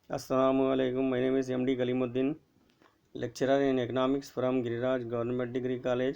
Assalamu alaikum. My name is MD Kalimuddin, lecturer in economics from Giriraj Government Degree College,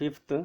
5th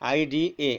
IDA।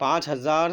5000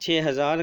6000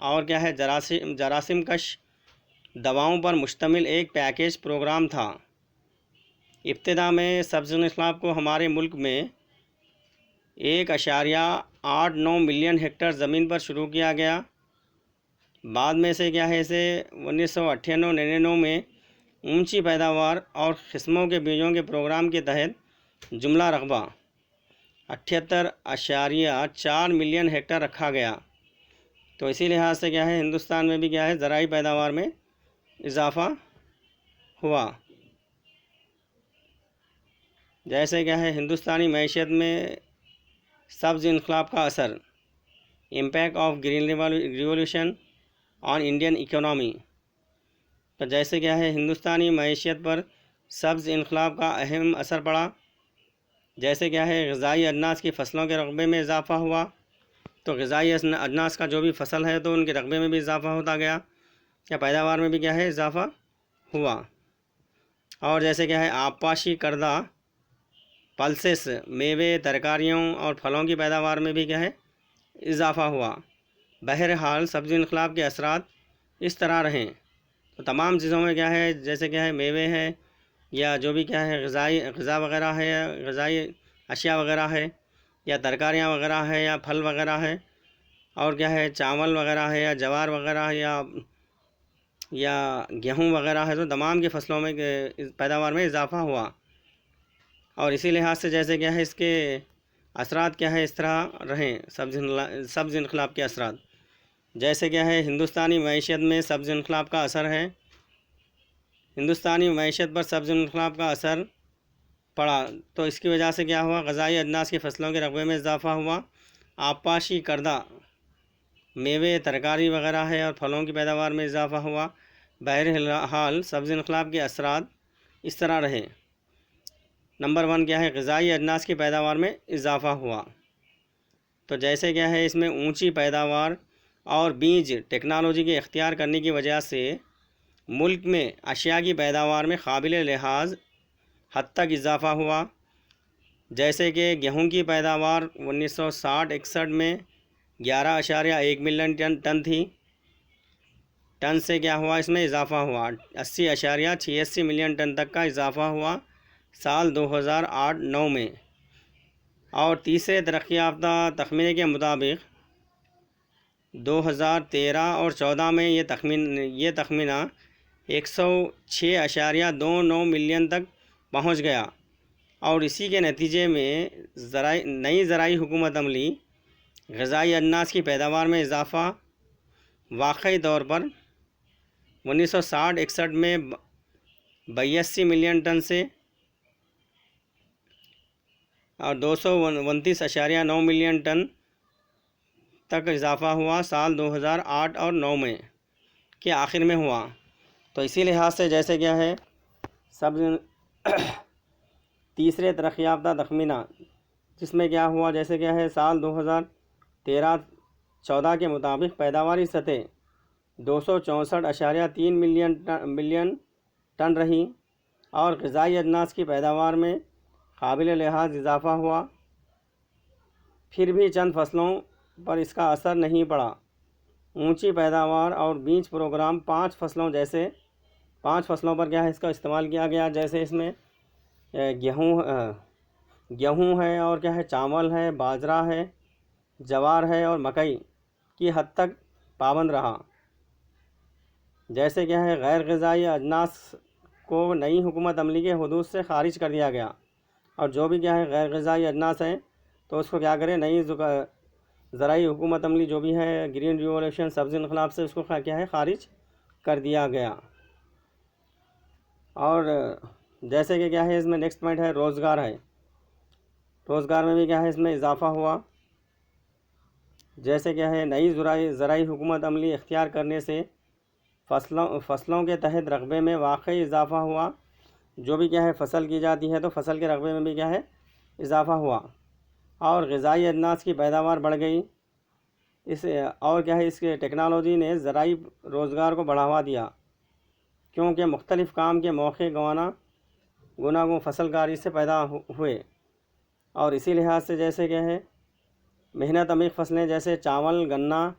اور کیا ہے جراثیم کش دواؤں پر مشتمل ایک پیکیج پروگرام تھا۔ ابتدا میں سبز انقلاب کو ہمارے ملک میں 1.89 ملین ہیکٹر زمین پر شروع کیا گیا۔ بعد میں سے کیا ہے اسے 1998-99 میں اونچی پیداوار اور قسموں کے بیجوں کے پروگرام کے تحت جملہ رقبہ 78.4 ملین ہیکٹر رکھا گیا۔ تو اسی لحاظ سے کیا ہے ہندوستان میں بھی کیا ہے زرعی پیداوار میں اضافہ ہوا۔ جیسے کیا ہے ہندوستانی معیشت میں سبز انقلاب کا اثر، impact of green revolution on Indian economy. تو جیسے کیا ہے ہندوستانی معیشت پر سبز انقلاب کا اہم اثر پڑا۔ جیسے کیا ہے غذائی اجناس کی فصلوں کے رقبے میں اضافہ ہوا، تو غذائی اجناس کا جو بھی فصل ہے تو ان کے رقبے میں بھی اضافہ ہوتا گیا، یا پیداوار میں بھی کیا ہے اضافہ ہوا۔ اور جیسے کیا ہے آبپاشی کردہ پلسس، میوے، ترکاریوں اور پھلوں کی پیداوار میں بھی کیا ہے اضافہ ہوا۔ بہرحال سبزی انقلاب کے اثرات اس طرح رہیں۔ تو تمام چیزوں میں کیا ہے جیسے کیا ہے میوے ہے یا جو بھی کیا ہے غذا وغیرہ ہے یا غذائی اشیاء وغیرہ ہے یا ترکاریاں وغیرہ ہے یا پھل وغیرہ ہے، اور کیا ہے چاول وغیرہ ہے یا جوار وغیرہ ہے یا گیہوں وغیرہ ہے، تو تمام کی فصلوں میں پیداوار میں اضافہ ہوا۔ اور اسی لحاظ سے جیسے کیا ہے اس کے اثرات کیا ہے اس طرح رہیں سبز انقلاب کے اثرات۔ جیسے کیا ہے ہندوستانی معیشت میں سبز انقلاب کا اثر ہے، ہندوستانی معیشت پر سبز انقلاب کا اثر پڑا، تو اس کی وجہ سے کیا ہوا، غذائی اجناس کی فصلوں کے رقبے میں اضافہ ہوا، آبپاشی کردہ میوے، ترکاری وغیرہ ہے اور پھلوں کی پیداوار میں اضافہ ہوا۔ بہرحال سبز انقلاب کے اثرات اس طرح رہے۔ نمبر 1 کیا ہے غذائی اجناس کی پیداوار میں اضافہ ہوا۔ تو جیسے کیا ہے اس میں اونچی پیداوار اور بیج ٹیکنالوجی کے اختیار کرنے کی وجہ سے ملک میں اشیاء کی پیداوار میں قابل لحاظ حد تک اضافہ ہوا۔ جیسے کہ گیہوں کی پیداوار 1960-61 میں 11.1 ملین ٹن تھی، ٹن سے کیا ہوا اس میں اضافہ ہوا، 80.86 ملین ٹن تک کا اضافہ ہوا سال 2008-9 میں۔ اور تیسرے ترقی یافتہ تخمینے کے مطابق 2013 اور 14 میں یہ تخمینہ 106.29 ملین تک پہنچ گیا۔ اور اسی کے نتیجے میں نئی زرعی حکمت عملی غذائی اجناس کی پیداوار میں اضافہ واقعی طور پر 1960-61 میں 82 ملین ٹن سے اور 229.9 ملین ٹن تک اضافہ ہوا سال 2008 اور 9 میں کے آخر میں ہوا۔ تو اسی لحاظ سے جیسے کیا ہے تیسرے ترقی یافتہ تخمینہ جس میں کیا ہوا، جیسے کیا ہے سال 2013-14 کے مطابق پیداواری سطح 264.3 ملین ٹن رہی، اور غذائی اجناس کی پیداوار میں قابل لحاظ اضافہ ہوا۔ پھر بھی چند فصلوں پر اس کا اثر نہیں پڑا۔ اونچی پیداوار اور بیج پروگرام 5 فصلوں پر کیا ہے اس کا استعمال کیا گیا، جیسے اس میں گیہوں ہے اور کیا ہے چاول ہے، باجرہ ہے، جوار ہے اور مکئی کی حد تک پابند رہا۔ جیسے کیا ہے غیر غذائی اجناس کو نئی حکمت عملی کے حدود سے خارج کر دیا گیا، اور جو بھی کیا ہے غیر غذائی اجناس ہیں تو اس کو کیا کرے نئی زرعی حکومت عملی جو بھی ہے گرین ریولیوشن سبز انقلاب سے اس کو کیا ہے خارج کر دیا گیا۔ اور جیسے کہ کیا ہے اس میں نیکسٹ پوائنٹ ہے روزگار ہے، روزگار میں بھی کیا ہے اس میں اضافہ ہوا۔ جیسے کیا ہے نئی زرعی حکومت عملی اختیار کرنے سے فصلوں کے تحت رقبے میں واقعی اضافہ ہوا، جو بھی کیا ہے فصل کی جاتی ہے تو فصل کے رقبے میں بھی کیا ہے اضافہ ہوا، اور غذائی اجناس کی پیداوار بڑھ گئی۔ اور کیا ہے اس کے ٹیکنالوجی نے زرعی روزگار کو بڑھاوا دیا، کیونکہ مختلف کام کے موقع گوناگوں فصل کاری سے پیدا ہوئے، اور اسی لحاظ سے جیسے کیا ہے محنت عمیق فصلیں جیسے چاول، گنا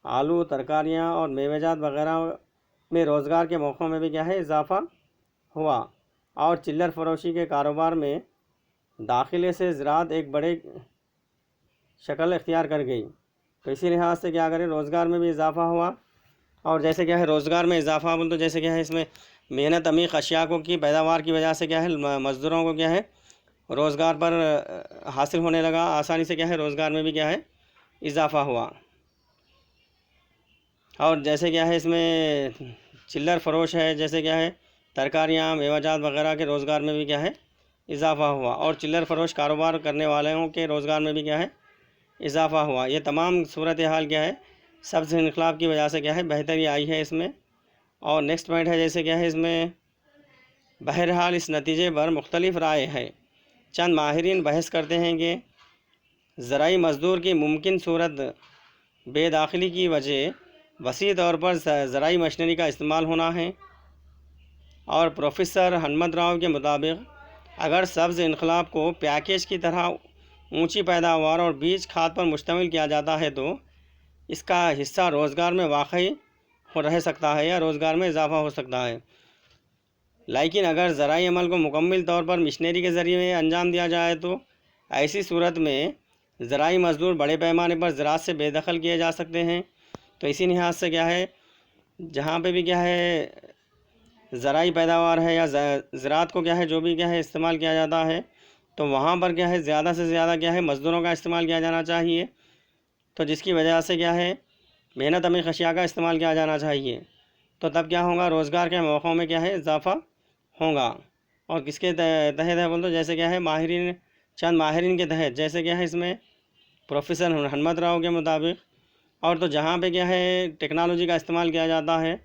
آلو، ترکاریاں اور میوہ جات وغیرہ میں روزگار کے موقعوں میں بھی کیا ہے اضافہ ہوا، اور چلر فروشی کے کاروبار میں داخلے سے زراعت ایک بڑے شکل اختیار کر گئی۔ تو اسی لحاظ سے کیا کریں روزگار میں بھی اضافہ ہوا، اور جیسے کیا ہے روزگار میں اضافہ بول تو جیسے کیا ہے اس میں محنت عمیق اشیاء کو کی پیداوار کی وجہ سے کیا ہے مزدوروں کو کیا ہے روزگار پر حاصل ہونے لگا، آسانی سے کیا ہے روزگار میں بھی کیا ہے اضافہ ہوا۔ اور جیسے کیا ہے اس میں چلر فروش ہے، جیسے کیا ہے ترکاریاں، میوہ جات وغیرہ کے روزگار میں بھی کیا ہے اضافہ ہوا، اور چلر فروش کاروبار کرنے والوں کے روزگار میں بھی کیا ہے اضافہ ہوا۔ یہ تمام صورتحال کیا ہے سبز انقلاب کی وجہ سے کیا ہے بہتری آئی ہے اس میں۔ اور نیکسٹ پوائنٹ ہے جیسے کیا ہے اس میں بہرحال اس نتیجے پر مختلف رائے ہے۔ چند ماہرین بحث کرتے ہیں کہ زرعی مزدور کی ممکن صورت بے داخلی کی وجہ وسیع طور پر زرعی مشینری کا استعمال ہونا ہے، اور پروفیسر ہنمت راؤ کے مطابق اگر سبز انقلاب کو پیکیج کی طرح اونچی پیداوار اور بیج کھاد پر مشتمل کیا جاتا ہے تو اس کا حصہ روزگار میں واقعی رہ سکتا ہے یا روزگار میں اضافہ ہو سکتا ہے، لیکن اگر زرعی عمل کو مکمل طور پر مشینری کے ذریعے انجام دیا جائے تو ایسی صورت میں زرعی مزدور بڑے پیمانے پر زراعت سے بے دخل کیے جا سکتے ہیں۔ تو اسی لحاظ سے کیا ہے جہاں پہ بھی کیا ہے زرعی پیداوار ہے یا زراعت کو کیا ہے جو بھی کیا ہے استعمال کیا جاتا ہے تو وہاں پر کیا ہے زیادہ سے زیادہ کیا ہے مزدوروں کا استعمال کیا جانا چاہیے، تو جس کی وجہ سے کیا ہے محنت عمیق اشیاء کا استعمال کیا جانا چاہیے، تو تب کیا ہوگا روزگار کے موقعوں میں کیا ہے اضافہ ہوگا۔ اور کس کے تحت ہے بول تو جیسے کیا ہے ماہرین، چند ماہرین کے تحت، جیسے کیا ہے اس میں پروفیسر ہنمت راؤ کے مطابق، اور تو جہاں پہ کیا ہے ٹیکنالوجی کا استعمال کیا جاتا ہے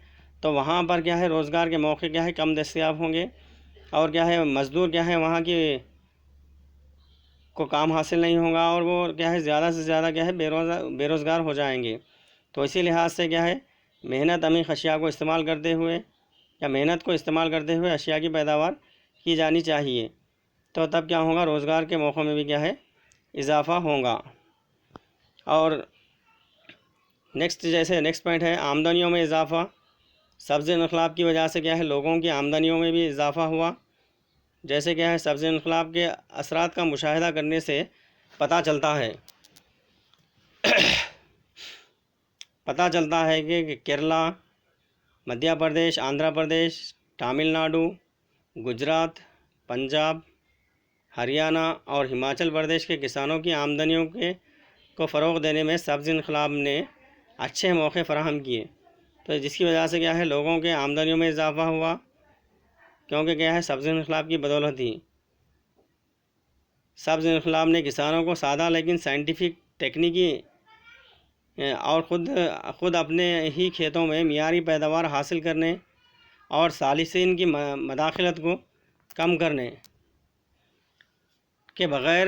تو وہاں پر کیا ہے روزگار کے موقع کیا ہے کم دستیاب ہوں گے، اور کیا ہے مزدور کیا ہے وہاں کی کو کام حاصل نہیں ہوگا، اور وہ کیا ہے زیادہ سے زیادہ کیا ہے بے روزگار ہو جائیں گے۔ تو اسی لحاظ سے کیا ہے محنت عمیق اشیاء کو استعمال کرتے ہوئے یا محنت کو استعمال کرتے ہوئے اشیاء کی پیداوار کی جانی چاہیے، تو تب کیا ہوگا روزگار کے موقعوں میں بھی کیا ہے اضافہ ہوگا۔ اور نیکسٹ پوائنٹ ہے آمدنیوں میں اضافہ۔ سبز انقلاب کی وجہ سے کیا ہے لوگوں کی آمدنیوں میں بھی اضافہ ہوا، جیسے کیا ہے سبز انقلاب کے اثرات کا مشاہدہ کرنے سے پتہ چلتا ہے کہ کیرلا، مدھیہ پردیش، آندھرا پردیش، تامل ناڈو، گجرات، پنجاب، ہریانہ اور ہماچل پردیش کے کسانوں کی آمدنیوں کو فروغ دینے میں سبز انقلاب نے اچھے موقع فراہم کیے، تو جس کی وجہ سے کیا ہے لوگوں کے آمدنیوں میں اضافہ ہوا، کیونکہ کیا ہے سبز انقلاب کی بدولت ہی سبز انقلاب نے کسانوں کو سادہ لیکن سائنٹیفک تکنیکی اور خود اپنے ہی کھیتوں میں معیاری پیداوار حاصل کرنے اور ثالثین کی مداخلت کو کم کرنے کے بغیر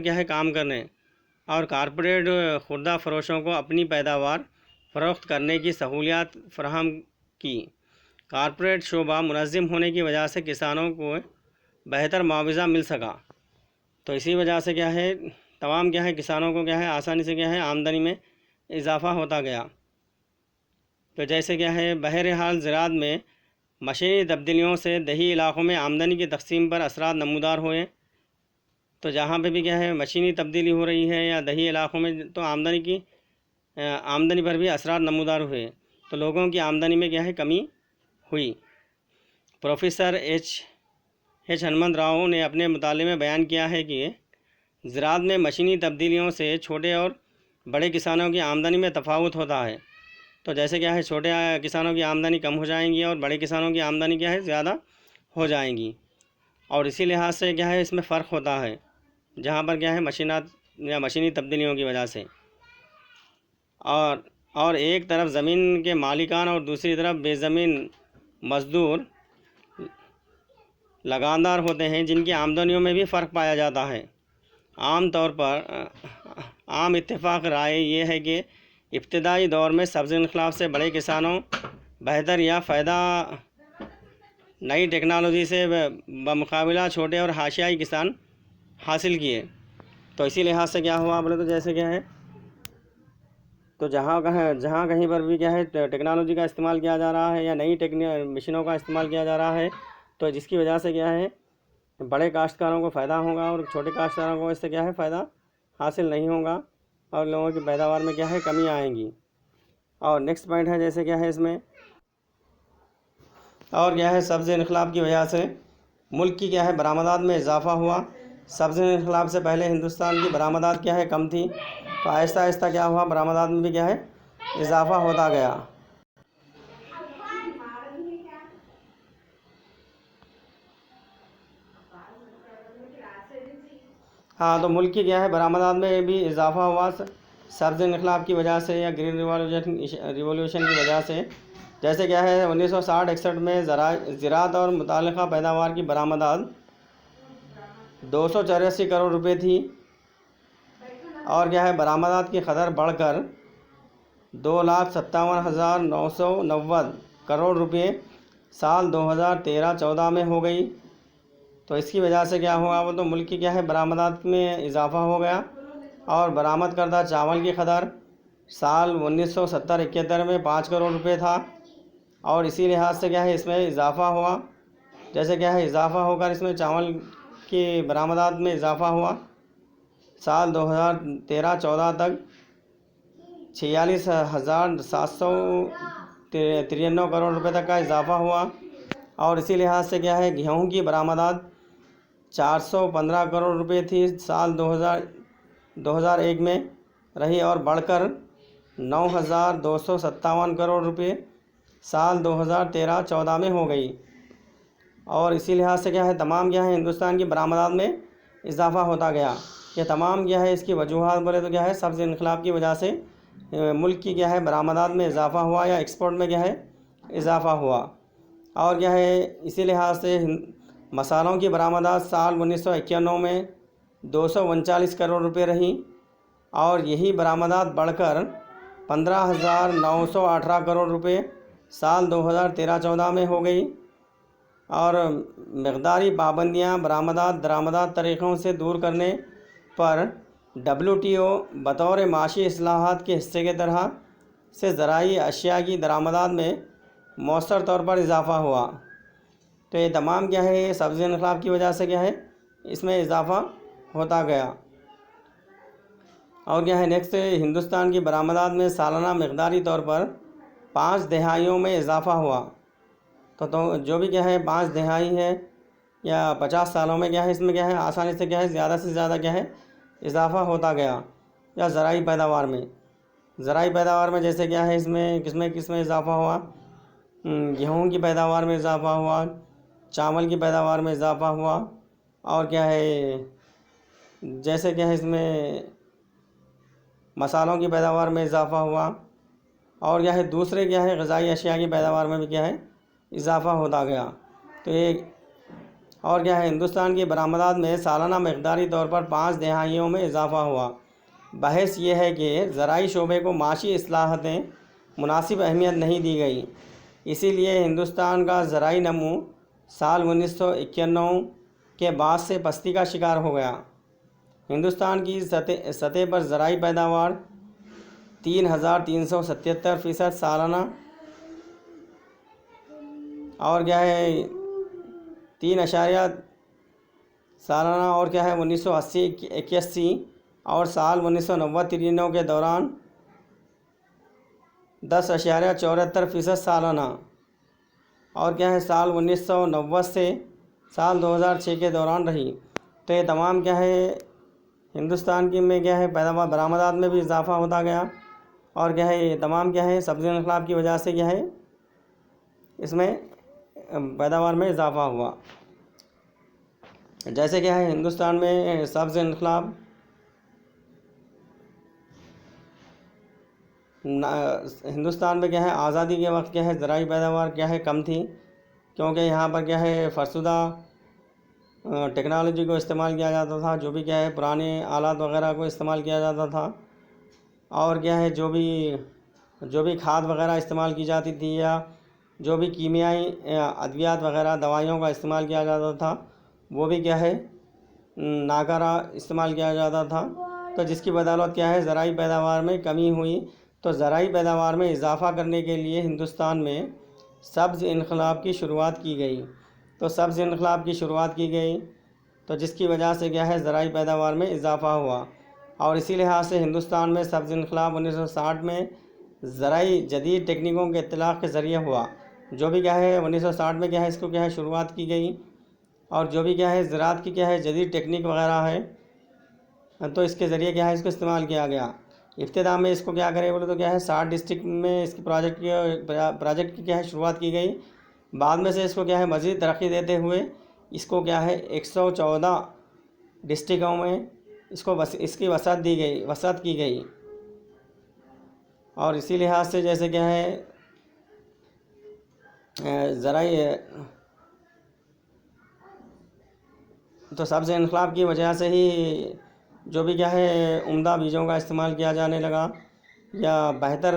کیا ہے کام کرنے اور کارپوریٹ خوردہ فروشوں کو اپنی پیداوار فروخت کرنے کی سہولیات فراہم کی۔ کارپوریٹ شعبہ منظم ہونے کی وجہ سے کسانوں کو بہتر معاوضہ مل سکا، تو اسی وجہ سے کیا ہے تمام کیا ہے کسانوں کو کیا ہے آسانی سے کیا ہے آمدنی میں اضافہ ہوتا گیا۔ تو جیسے کیا ہے بہرحال زراعت میں مشینی تبدیلیوں سے دیہی علاقوں میں آمدنی کی تقسیم پر اثرات نمودار ہوئے، تو جہاں پہ بھی کیا ہے مشینی تبدیلی ہو رہی ہے یا دیہی علاقوں میں تو آمدنی پر بھی اثرات نمودار ہوئے، تو لوگوں کی آمدنی میں کیا ہے کمی ہوئی۔ پروفیسر ایچ ہنمت راؤ نے اپنے مطالعے میں بیان کیا ہے کہ زراعت میں مشینی تبدیلیوں سے چھوٹے اور بڑے کسانوں کی آمدنی میں تفاوت ہوتا ہے، تو جیسے کیا ہے چھوٹے کسانوں کی آمدنی کم ہو جائیں گی اور بڑے کسانوں کی آمدنی کیا ہے زیادہ ہو جائیں گی، اور اسی لحاظ سے کیا ہے اس میں فرق ہوتا ہے جہاں پر کیا ہے مشینی تبدیلیوں کی وجہ سے، اور ایک طرف زمین کے مالکان اور دوسری طرف بے زمین مزدور لگاندار ہوتے ہیں جن کی آمدنیوں میں بھی فرق پایا جاتا ہے۔ عام طور پر عام اتفاق رائے یہ ہے کہ ابتدائی دور میں سبز انقلاب سے بڑے کسانوں بہتر یا فائدہ نئی ٹیکنالوجی سے بمقابلہ چھوٹے اور حاشیائی کسان حاصل کیے، تو اسی لحاظ سے کیا ہوا بولے تو جیسے کیا ہے تو جہاں کہیں پر بھی کیا ہے ٹیکنالوجی کا استعمال کیا جا رہا ہے یا نئی مشینوں کا استعمال کیا جا رہا ہے، تو جس کی وجہ سے کیا ہے بڑے کاشتکاروں کو فائدہ ہوگا اور چھوٹے کاشتکاروں کو اس سے کیا ہے فائدہ حاصل نہیں ہوگا اور لوگوں کی پیداوار میں کیا ہے کمی آئیں گی۔ اور نیکسٹ پوائنٹ ہے جیسے کیا ہے اس میں اور کیا ہے سبز انقلاب کی وجہ سے ملک کی کیا ہے برآمدات میں اضافہ ہوا۔ سبز انقلاب سے پہلے ہندوستان کی برآمدات کیا ہے کم تھی، تو آہستہ آہستہ کیا ہوا برآمدات میں بھی کیا ہے اضافہ ہوتا گیا۔ ہاں تو ملک کی کیا ہے برآمدات میں بھی اضافہ ہوا سبز انقلاب کی وجہ سے یا گرین ریولیوشن کی وجہ سے۔ جیسے کیا ہے 1960-61 میں زراعت اور متعلقہ پیداوار کی برآمدات 284 کروڑ روپے تھی اور کیا ہے برآمدات کی قدر بڑھ کر 2,57,990 کروڑ روپے سال 2013-14 میں ہو گئی۔ تو اس کی وجہ سے کیا ہوا وہ تو ملک کی کیا ہے برآمدات میں اضافہ ہو گیا اور برآمد کردہ چاول کی قدر سال 1970-71 میں 5 کروڑ روپے تھا اور اسی لحاظ سے کیا ہے اس میں اضافہ ہوا۔ جیسے کیا ہے اضافہ ہو کر اس میں چاول کی برآمدات میں اضافہ ہوا، سال 2013-14 تک 46,793 کروڑ روپے تک کا اضافہ ہوا اور اسی لحاظ سے کیا ہے گیہوں کی برآمدات 415 کروڑ روپے تھی سال 2001 میں رہی اور بڑھ کر 9,257 کروڑ روپے سال 2013-14 میں ہو گئی اور اسی لحاظ سے کیا ہے تمام کیا ہے ہندوستان کی برآمدات میں اضافہ ہوتا گیا۔ یہ تمام کیا ہے اس کی وجوہات بولے تو کیا ہے سبز انقلاب کی وجہ سے ملک کی کیا ہے برآمدات میں اضافہ ہوا یا ایکسپورٹ میں کیا ہے اضافہ ہوا اور کیا ہے اسی لحاظ سے مسالوں کی برآمدات سال 1991 میں 239 کروڑ روپے رہیں اور یہی برآمدات بڑھ کر 15,918 کروڑ روپے سال 2013-14 میں ہو گئی اور مقداری پابندیاں برآمدات درآمدات طریقوں سے دور کرنے پر WTO بطور معاشی اصلاحات کے حصے کے طرح سے زرعی اشیاء کی درآمدات میں مؤثر طور پر اضافہ ہوا۔ تو یہ تمام کیا ہے سبز انقلاب کی وجہ سے کیا ہے اس میں اضافہ ہوتا گیا اور کیا ہے نیکسٹ ہندوستان کی برآمدات میں سالانہ مقداری طور پر 5 دہائیوں میں اضافہ ہوا۔ تو جو بھی کیا ہے 5 دہائی ہے یا 50 سالوں میں کیا ہے اس میں کیا ہے آسانی سے کیا ہے زیادہ سے زیادہ کیا ہے اضافہ ہوتا گیا۔ یا زرعی پیداوار میں جیسے کیا ہے اس میں کس میں اضافہ ہوا، گیہوں کی پیداوار میں اضافہ ہوا، چاول کی پیداوار میں اضافہ ہوا اور کیا ہے جیسے کیا ہے اس میں مسالوں کی پیداوار میں اضافہ ہوا اور کیا ہے دوسرے کیا ہے غذائی اشیاء کی پیداوار میں بھی کیا ہے اضافہ ہوتا گیا۔ تو یہ اور کیا ہے ہندوستان کی برآمدات میں سالانہ مقداری طور پر 5 دہائیوں میں اضافہ ہوا۔ بحث یہ ہے کہ زرعی شعبے کو معاشی اصلاحاتیں مناسب اہمیت نہیں دی گئی، اسی لیے ہندوستان کا زرعی نمو سال 1991 کے بعد سے پستی کا شکار ہو گیا۔ ہندوستان کی سطح پر زرعی پیداوار 3,377% سالانہ اور کیا ہے 3 سالانہ اور کیا ہے 1980-81 اور سال 1990-93 کے دوران 10.74% سالانہ اور کیا ہے سال 1990 سے سال 2006 کے دوران رہی۔ تو یہ تمام کیا ہے ہندوستان کی میں کیا ہے پیداوار برآمدات میں بھی اضافہ ہوتا گیا اور کیا ہے یہ تمام کیا ہے سبز انقلاب کی وجہ سے کیا ہے اس میں پیداوار میں اضافہ ہوا۔ جیسے کیا ہے ہندوستان میں سبز انقلاب ہندوستان میں کیا ہے آزادی کے وقت کیا ہے زرعی پیداوار کیا ہے کم تھی، کیونکہ یہاں پر کیا ہے فرسودہ ٹیکنالوجی کو استعمال کیا جاتا تھا، جو بھی کیا ہے پرانے آلات وغیرہ کو استعمال کیا جاتا تھا اور کیا ہے جو بھی کھاد وغیرہ استعمال کی جاتی تھی یا جو بھی کیمیائی ادویات وغیرہ دوائیوں کا استعمال کیا جاتا تھا وہ بھی کیا ہے ناکارہ استعمال کیا جاتا تھا، تو جس کی بدولت کیا ہے زرعی پیداوار میں کمی ہوئی۔ تو زرعی پیداوار میں اضافہ کرنے کے لیے ہندوستان میں سبز انقلاب کی شروعات کی گئی۔ تو سبز انقلاب کی شروعات کی گئی تو جس کی وجہ سے کیا ہے زرعی پیداوار میں اضافہ ہوا، اور اسی لحاظ سے ہندوستان میں سبز انقلاب 1960 میں زرعی جدید ٹیکنیکوں کے اطلاق کے ذریعے ہوا۔ جو بھی کیا ہے 1960 میں کیا ہے اس کو کیا ہے شروعات کی گئی، اور جو بھی کیا ہے زراعت کی کیا ہے جدید ٹیکنیک وغیرہ ہے تو اس کے ذریعے کیا ہے اس کو استعمال کیا گیا۔ ابتدا میں اس کو کیا کرے بولے تو کیا ہے 60 ڈسٹرکٹ میں اس کی پروجیکٹ کی کیا ہے شروعات کی گئی۔ بعد میں سے اس کو کیا ہے مزید ترقی دیتے ہوئے اس کو کیا ہے 114 ڈسٹرکٹوں میں اس کی وسعت کی گئی، اور اسی لحاظ سے جیسے کیا ہے زرعی تو سبز انقلاب کی وجہ سے ہی جو بھی کیا ہے عمدہ بیجوں کا استعمال کیا جانے لگا، یا بہتر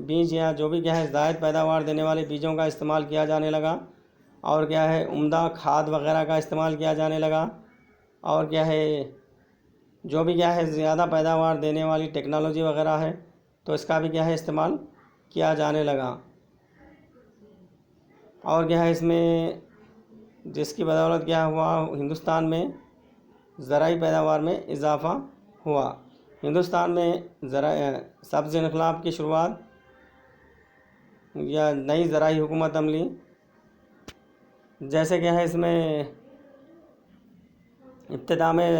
بیج یا جو بھی کیا ہے زائد پیداوار دینے والے بیجوں کا استعمال کیا جانے لگا، اور کیا ہے عمدہ کھاد وغیرہ کا استعمال کیا جانے لگا، اور کیا ہے جو بھی کیا ہے زیادہ پیداوار دینے والی ٹیکنالوجی وغیرہ ہے تو اس کا بھی کیا ہے استعمال کیا جانے لگا، اور کیا ہے اس میں جس کی بدولت کیا ہوا ہندوستان میں زرعی پیداوار میں اضافہ ہوا۔ ہندوستان میں سبز انقلاب کی شروعات یا نئی زرعی حکمت عملی جیسے کیا ہے اس میں ابتدا میں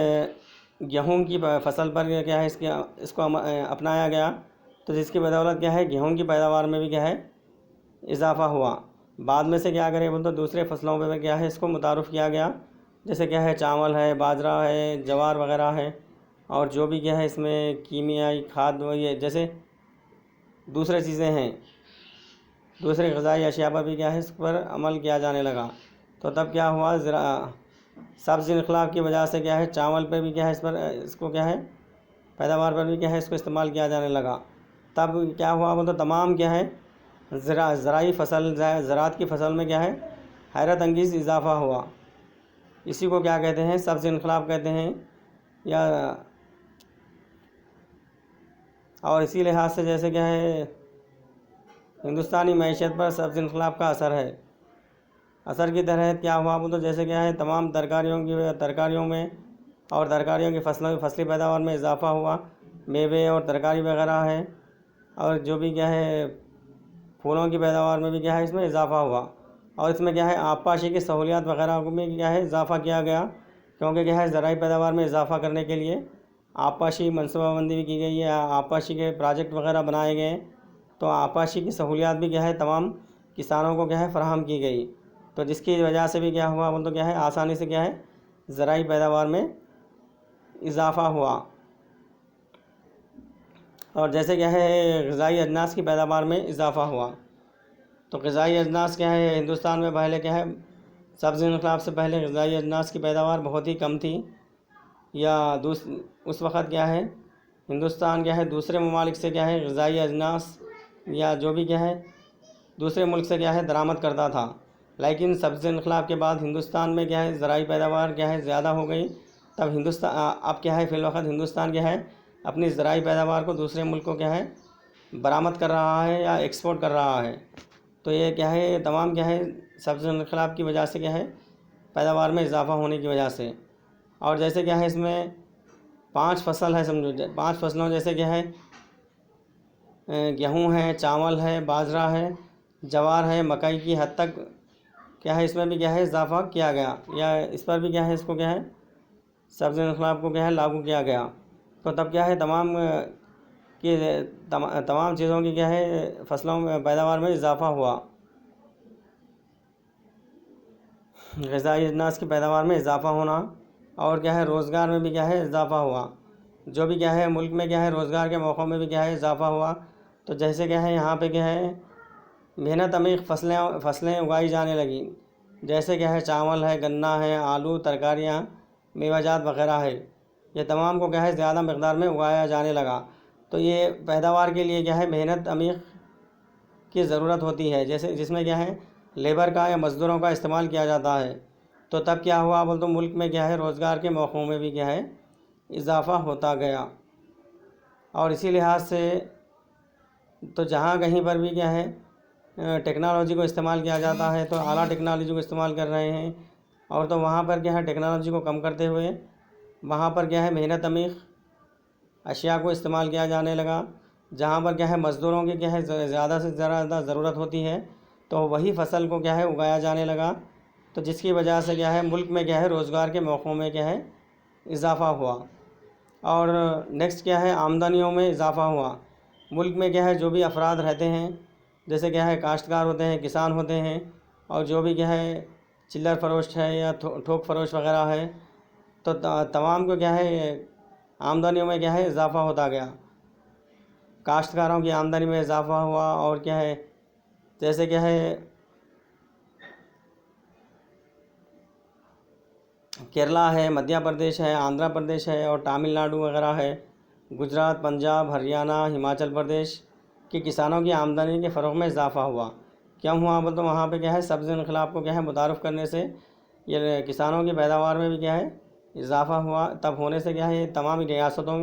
گیہوں کی فصل پر کیا ہے اس کو اپنایا گیا، تو جس کی بدولت کیا ہے گیہوں کی پیداوار میں بھی کیا ہے اضافہ ہوا۔ بعد میں سے کیا کرے بول تو دوسرے فصلوں پہ کیا ہے اس کو متعارف کیا گیا، جیسے کیا ہے چاول ہے، باجرہ ہے، جوار وغیرہ ہے، اور جو بھی کیا ہے اس میں کیمیائی کھاد یہ جیسے دوسرے چیزیں ہیں، دوسرے غذائی اشیاء پر بھی کیا ہے اس پر عمل کیا جانے لگا۔ تو تب کیا ہوا سبز انقلاب کی وجہ سے کیا ہے چاول پہ بھی کیا ہے اس کو کیا ہے پیداوار پر بھی کیا ہے اس کو استعمال کیا جانے لگا۔ تب کیا ہوا وہ تو تمام کیا ہے زرعی فصل زراعت کی فصل میں کیا ہے حیرت انگیز اضافہ ہوا۔ اسی کو کیا کہتے ہیں سبز انقلاب کہتے ہیں، یا اور اسی لحاظ سے جیسے کیا ہے ہندوستانی معیشت پر سبز انقلاب کا اثر ہے۔ اثر کی تحت کیا ہوا وہ تو جیسے کیا ہے تمام ترکاریوں میں اور ترکاریوں کی فصلی پیداوار میں اضافہ ہوا، میوے اور ترکاری وغیرہ ہے، اور جو بھی کیا ہے پھولوں کی پیداوار میں بھی کیا ہے اس میں اضافہ ہوا، اور اس میں کیا ہے آبپاشی کی سہولیات وغیرہ میں کیا ہے اضافہ کیا گیا، کیونکہ کیا ہے زرعی پیداوار میں اضافہ کرنے کے لیے آبپاشی منصوبہ بندی بھی کی گئی ہے، آبپاشی کے پروجیکٹ وغیرہ بنائے گئے، تو آبپاشی کی سہولیات بھی کیا ہے تمام کسانوں کو کیا ہے فراہم کی گئی، تو جس کی وجہ سے بھی کیا ہوا وہ تو کیا ہے آسانی سے کیا ہے زرعی پیداوار میں اضافہ ہوا۔ اور جیسے کیا ہے غذائی اجناس کی پیداوار میں اضافہ ہوا، تو غذائی اجناس کیا ہے ہندوستان میں پہلے کیا ہے سبز انقلاب سے پہلے غذائی اجناس کی پیداوار بہت ہی کم تھی، یا اس وقت کیا ہے ہندوستان کیا ہے دوسرے ممالک سے کیا ہے غذائی اجناس یا جو بھی کیا ہے دوسرے ملک سے کیا ہے درآمد کرتا تھا، لیکن سبز انقلاب کے بعد ہندوستان میں کیا ہے زرعی پیداوار کیا ہے زیادہ ہو گئی، تب اب کیا ہے فی الوقت ہندوستان کیا ہے اپنی زرعی پیداوار کو دوسرے ملک کو کیا ہے برآمد کر رہا ہے یا ایکسپورٹ کر رہا ہے، تو یہ کیا ہے تمام کیا ہے سبز انقلاب کی وجہ سے کیا ہے پیداوار میں اضافہ ہونے کی وجہ سے۔ اور جیسے کیا ہے اس میں 5 فصل ہے سمجھو 5 فصلوں جیسے کیا ہے گیہوں ہے، چاول ہے، باجرہ ہے، جوار ہے، مکئی کی حد تک کیا ہے اس میں بھی کیا ہے اضافہ کیا گیا، یا اس پر بھی کیا ہے اس کو کیا ہے سبز انقلاب کو کیا ہے لاگو کیا گیا، تو تب کیا ہے تمام چیزوں کی کیا ہے فصلوں میں پیداوار میں اضافہ ہوا، غذائی اجناس کی پیداوار میں اضافہ ہونا، اور کیا ہے روزگار میں بھی کیا ہے اضافہ ہوا، جو بھی کیا ہے ملک میں کیا ہے روزگار کے موقعوں میں بھی کیا ہے اضافہ ہوا، تو جیسے کیا ہے یہاں پہ کیا ہے محنت عمیق فصلیں اگائی جانے لگیں، جیسے کیا ہے چاول ہے، گنا ہے، آلو، ترکاریاں، میوہ جات وغیرہ ہے، یہ تمام کو کیا ہے زیادہ مقدار میں اگایا جانے لگا، تو یہ پیداوار کے لیے کیا ہے محنت عمیق کی ضرورت ہوتی ہے، جس میں کیا ہے لیبر کا یا مزدوروں کا استعمال کیا جاتا ہے، تو تب کیا ہوا بول تو ملک میں کیا ہے روزگار کے موقعوں میں بھی کیا ہے اضافہ ہوتا گیا، اور اسی لحاظ سے تو جہاں کہیں پر بھی کیا ہے ٹیکنالوجی کو استعمال کیا جاتا ہے تو اعلیٰ ٹیکنالوجی کو استعمال کر رہے ہیں، اور تو وہاں پر کیا ہے ٹیکنالوجی کو کم کرتے ہوئے وہاں پر کیا ہے محنت عمیق اشیاء کو استعمال کیا جانے لگا۔ جہاں پر کیا ہے مزدوروں کی کیا ہے زیادہ سے زیادہ ضرورت ہوتی ہے تو وہی فصل کو کیا ہے اگایا جانے لگا، تو جس کی وجہ سے کیا ہے ملک میں کیا ہے روزگار کے موقعوں میں کیا ہے اضافہ ہوا، اور نیکسٹ کیا ہے آمدنیوں میں اضافہ ہوا۔ ملک میں کیا ہے جو بھی افراد رہتے ہیں، جیسے کیا ہے کاشتکار ہوتے ہیں، کسان ہوتے ہیں، اور جو بھی کیا ہے چلر فروش ہے یا تھوک فروش وغیرہ ہے، تو تمام کو کیا ہے آمدنیوں میں کیا ہے اضافہ ہوتا گیا، کاشتکاروں کی آمدنی میں اضافہ ہوا، اور کیا ہے جیسے کیا ہے کیرلا ہے، مدھیہ پردیش ہے، آندھرا پردیش ہے، اور تامل ناڈو وغیرہ ہے، گجرات، پنجاب، ہریانہ، ہماچل پردیش کے کسانوں کی آمدنی کے فروغ میں اضافہ ہوا۔ کیا ہوا تو وہاں پہ کیا ہے سبز انقلاب کو کیا ہے متعارف کرنے سے یہ کسانوں کی پیداوار میں بھی کیا ہے اضافہ ہوا، تب ہونے سے کیا ہے یہ تمام ریاستوں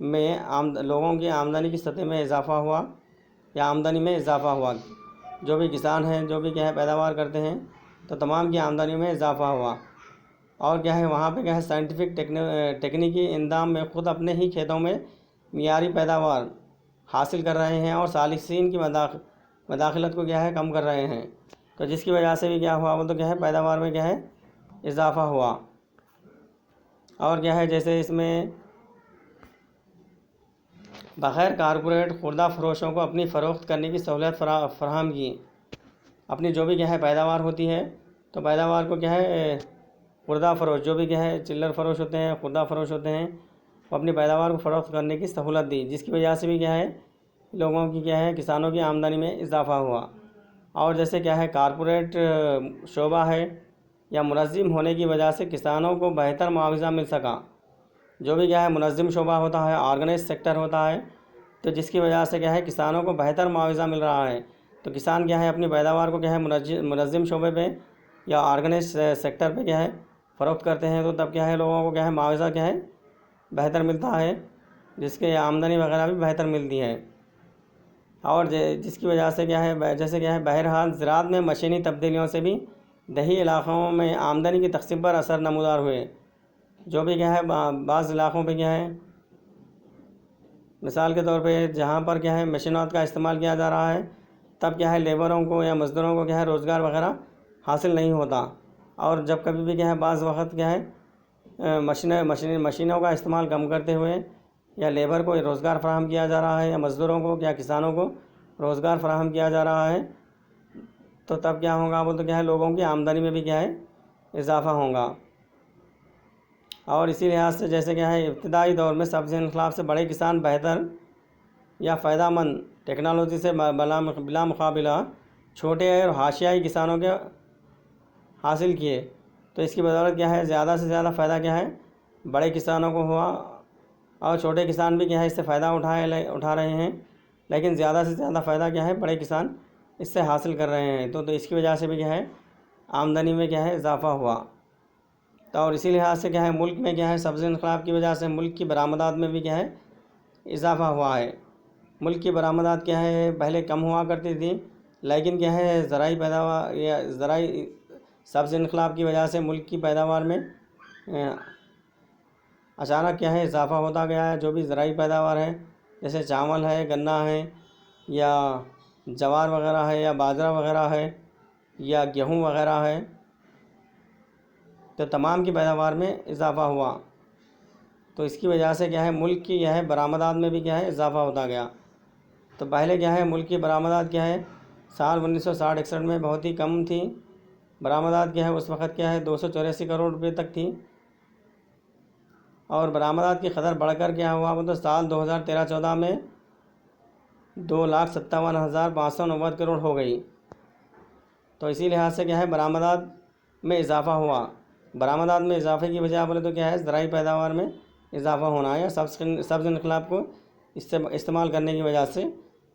میں لوگوں کی آمدنی کی سطح میں اضافہ ہوا یا آمدنی میں اضافہ ہوا۔ جو بھی کسان ہیں، جو بھی کیا ہے پیداوار کرتے ہیں، تو تمام کی آمدنی میں اضافہ ہوا، اور کیا ہے وہاں پہ کیا ہے سائنٹیفک تکنیکی اندام میں خود اپنے ہی کھیتوں میں معیاری پیداوار حاصل کر رہے ہیں، اور صارفین کی مداخلت کو کیا ہے کم کر رہے ہیں، تو جس کی وجہ سے بھی کیا ہوا وہ تو کیا ہے پیداوار میں کیا ہے اضافہ ہوا۔ اور کیا ہے جیسے اس میں بغیر کارپوریٹ خوردہ فروشوں کو اپنی فروخت کرنے کی سہولت فراہم کی، اپنی جو بھی کیا ہے پیداوار ہوتی ہے تو پیداوار کو کیا ہے خوردہ فروش جو بھی کیا ہے چلر فروش ہوتے ہیں، خوردہ فروش ہوتے ہیں، وہ اپنی پیداوار کو فروخت کرنے کی سہولت دی، جس کی وجہ سے بھی کیا ہے لوگوں کی کیا ہے کسانوں کی آمدنی میں اضافہ ہوا۔ اور جیسے کیا ہے کارپوریٹ شعبہ ہے یا منظم ہونے کی وجہ سے کسانوں کو بہتر معاوضہ مل سکا، جو بھی کیا ہے منظم شعبہ ہوتا ہے، آرگنائز سیکٹر ہوتا ہے، تو جس کی وجہ سے کیا ہے کسانوں کو بہتر معاوضہ مل رہا ہے، تو کسان کیا ہے اپنی پیداوار کو کیا ہے منظم شعبے پہ یا آرگنائز سیکٹر پہ کیا ہے فروخت کرتے ہیں، تو تب کیا ہے لوگوں کو کیا ہے معاوضہ کیا ہے بہتر ملتا ہے، جس کے آمدنی وغیرہ بھی بہتر ملتی ہے، اور جس کی وجہ سے کیا ہے جیسے کیا ہے بہرحال زراعت میں مشینی تبدیلیوں سے بھی دیہی علاقوں میں آمدنی کی تقسیم پر اثر نمودار ہوئے، جو بھی کیا ہے بعض علاقوں پہ کیا ہے مثال کے طور پہ جہاں پر کیا ہے مشینات کا استعمال کیا جا رہا ہے، تب کیا ہے لیبروں کو یا مزدوروں کو کیا ہے روزگار وغیرہ حاصل نہیں ہوتا، اور جب کبھی بھی کیا ہے بعض وقت کیا ہے مشینوں کا استعمال کم کرتے ہوئے یا لیبر کو روزگار فراہم کیا جا رہا ہے یا مزدوروں کو یا کسانوں کو روزگار فراہم کیا جا رہا ہے، تو تب کیا ہوگا وہ تو کیا ہے لوگوں کی آمدنی میں بھی کیا ہے اضافہ ہوگا۔ اور اسی لحاظ سے جیسے کیا ہے ابتدائی دور میں سبز انقلاب سے بڑے کسان بہتر یا فائدہ مند ٹیکنالوجی سے بلا مقابلہ چھوٹے اور حاشیائی کسانوں کے حاصل کیے، تو اس کی بدولت کیا ہے زیادہ سے زیادہ فائدہ کیا ہے بڑے کسانوں کو ہوا، اور چھوٹے کسان بھی کیا ہے اس سے فائدہ اٹھا رہے ہیں، لیکن زیادہ سے زیادہ فائدہ کیا ہے بڑے کسان اس سے حاصل کر رہے ہیں، تو اس کی وجہ سے بھی کیا ہے آمدنی میں کیا ہے اضافہ ہوا۔ تو اور اسی لحاظ سے کیا ہے ملک میں کیا ہے سبز انقلاب کی وجہ سے ملک کی برآمدات میں بھی کیا ہے اضافہ ہوا ہے۔ ملک کی برآمدات کیا ہے پہلے کم ہوا کرتی تھی، لیکن کیا ہے زرعی پیداوار یا زرعی سبز انقلاب کی وجہ سے ملک کی پیداوار میں اچانک کیا ہے اضافہ ہوتا گیا ہے۔ جو بھی زرعی پیداوار ہے جیسے چاول ہے، گنا ہے، یا جوار وغیرہ ہے، یا باجرہ وغیرہ ہے، یا گیہوں وغیرہ ہے، تو تمام کی پیداوار میں اضافہ ہوا، تو اس کی وجہ سے کیا ہے ملک کی یہ ہے برآمدات میں بھی کیا ہے اضافہ ہوتا گیا۔ تو پہلے کیا ہے ملک کی برآمدات کیا ہے سال 1960-61 میں بہت ہی کم تھی، برآمدات کیا ہے اس وقت کیا ہے 284 کروڑ روپے تک تھی، اور برآمدات کی قدر بڑھ کر کیا ہوا وہ تو سال 2013-14 میں 2,57,590 کروڑ ہو گئی، تو اسی لحاظ سے کیا ہے برآمدات میں اضافہ ہوا۔ برآمدات میں اضافے کی وجہ بولے تو کیا ہے زرعی پیداوار میں اضافہ ہونا ہے، سبز انقلاب کو استعمال کرنے کی وجہ سے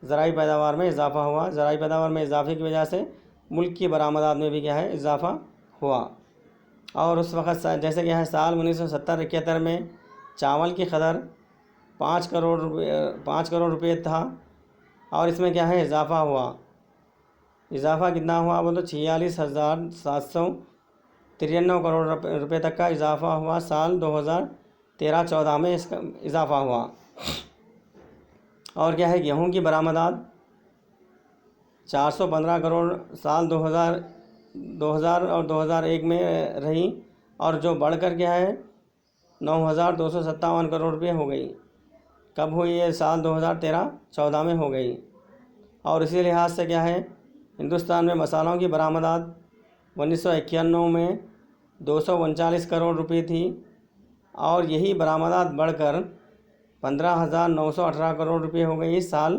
زرعی پیداوار میں اضافہ ہوا، زرعی پیداوار میں اضافے کی وجہ سے ملک کی برآمدات میں بھی کیا ہے اضافہ ہوا۔ اور اس وقت جیسے کہ ہے سال 1970-71 میں چاول کی قدر 5 کروڑ روپے تھا، اور اس میں کیا ہے اضافہ ہوا. اضافہ کتنا ہوا بولو 46,793 کروڑ روپے تک کا اضافہ ہوا. سال 2013-14 میں اس کا اضافہ ہوا. اور کیا ہے گیہوں کی برآمدات 415 کروڑ سال 2000 اور 2001 میں رہی، اور جو بڑھ کر کیا ہے 9,257 کروڑ روپے ہو گئی. کب ہوئی ہے؟ سال 2013-14 میں ہو گئی. اور اسی لحاظ سے کیا ہے ہندوستان میں مسالوں کی برآمدات 1991 میں 239 کروڑ روپے تھی، اور یہی برآمدات بڑھ کر 15,918 کروڑ روپے ہو گئی سال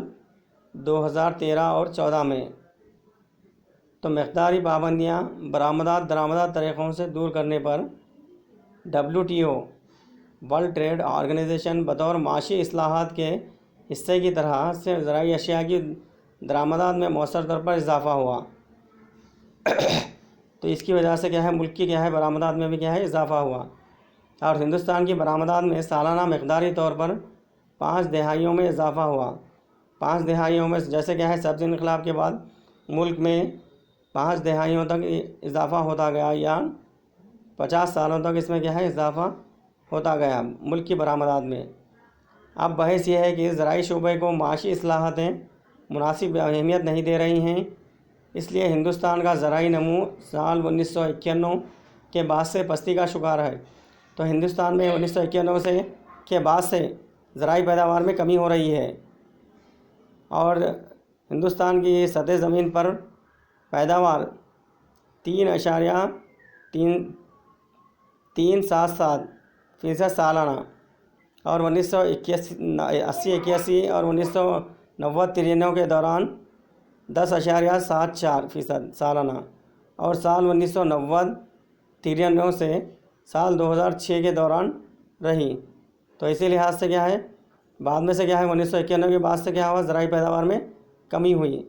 2013 اور 14 میں. تو مقداری پابندیاں برآمدات درآمدات طریقوں سے دور کرنے پر WTO ورلڈ ٹریڈ آرگنائزیشن بطور معاشی اصلاحات کے حصے کی طرح سے زرعی اشیاء کی درآمدات میں مؤثر طور پر اضافہ ہوا. تو اس کی وجہ سے کیا ہے ملک کی کیا ہے برآمدات میں بھی کیا ہے اضافہ ہوا. اور ہندوستان کی برآمدات میں سالانہ مقداری طور پر 5 دہائیوں میں اضافہ ہوا. 5 دہائیوں میں جیسے کیا ہے سبز انقلاب کے بعد ملک میں 5 دہائیوں تک اضافہ ہوتا گیا، یا 50 سالوں تک اس میں کیا ہے اضافہ ہوتا گیا ملک کی برآمدات میں. اب بحث یہ ہے کہ زرعی شعبے کو معاشی اصلاحاتیں مناسب اہمیت نہیں دے رہی ہیں، اس لیے ہندوستان کا زرعی نمو سال 1991 کے بعد سے پستی کا شکار ہے. تو ہندوستان میں 1991 کے بعد سے زرعی پیداوار میں کمی ہو رہی ہے، اور ہندوستان کی سطح زمین پر پیداوار 3.377% سالانہ، اور 1980-81 اور 1990-93 کے دوران 10.74% سالانہ، اور سال 1990-93 سے سال 2006 کے دوران رہی. تو اسی لحاظ سے کیا ہے بعد میں سے کیا ہے 1991 کے بعد سے کیا ہوا زرعی پیداوار میں کمی ہوئی.